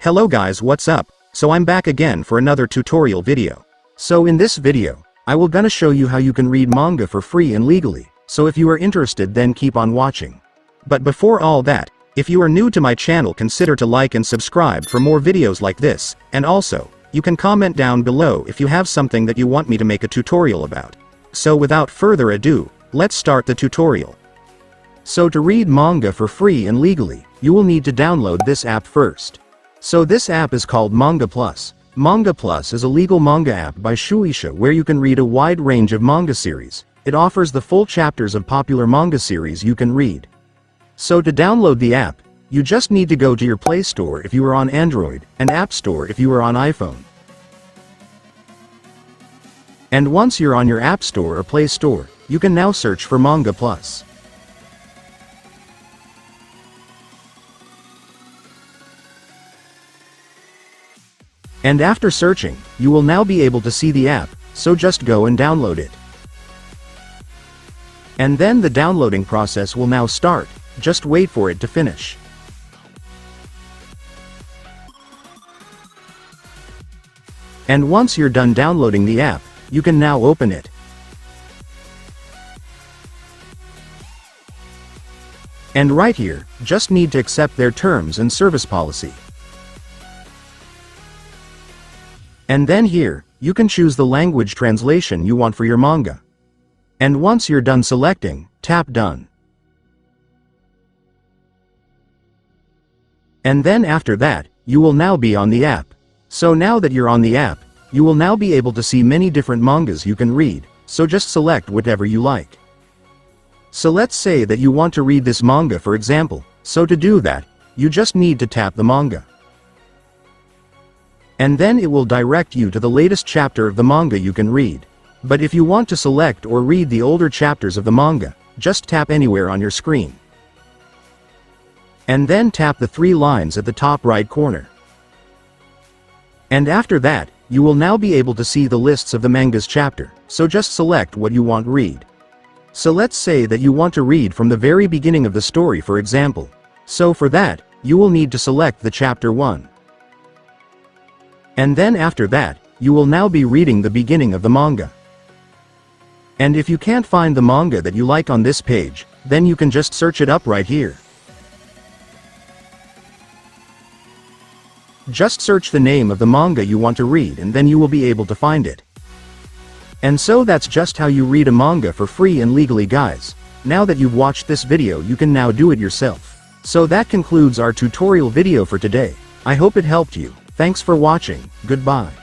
Hello guys, what's up? So I'm back again for another tutorial video. So in this video, I will gonna show you how you can read manga for free and legally, so if you are interested then keep on watching. But before all that, if you are new to my channel consider to like and subscribe for more videos like this, and also, you can comment down below if you have something that you want me to make a tutorial about. So without further ado, let's start the tutorial. So to read manga for free and legally, you will need to download this app first. So this app is called Manga Plus. Manga Plus is a legal manga app by Shueisha where you can read a wide range of manga series. It offers the full chapters of popular manga series you can read. So to download the app, you just need to go to your Playstore if you are on Android, and App Store if you are on iPhone. And once you're on your App Store or Play Store, you can now search for Manga Plus. And after searching, you will now be able to see the app, so just go and download it. And then the downloading process will now start, just wait for it to finish. And once you're done downloading the app, you can now open it. And right here, just need to accept their terms and service policy. And then here, you can choose the language translation you want for your manga. And once you're done selecting, tap Done. And then after that, you will now be on the app. So now that you're on the app, you will now be able to see many different mangas you can read, so just select whatever you like. So let's say that you want to read this manga for example, so to do that, you just need to tap the manga. And then it will direct you to the latest chapter of the manga you can read. But if you want to select or read the older chapters of the manga, just tap anywhere on your screen. And then tap the 3 lines at the top right corner. And after that, you will now be able to see the lists of the manga's chapter, so just select what you want to read. So let's say that you want to read from the very beginning of the story for example. So for that, you will need to select the chapter 1. And then after that, you will now be reading the beginning of the manga. And if you can't find the manga that you like on this page, then you can just search it up right here. Just search the name of the manga you want to read and then you will be able to find it. And so that's just how you read a manga for free and legally guys. Now that you've watched this video you can now do it yourself. So that concludes our tutorial video for today. I hope it helped you. Thanks for watching, goodbye.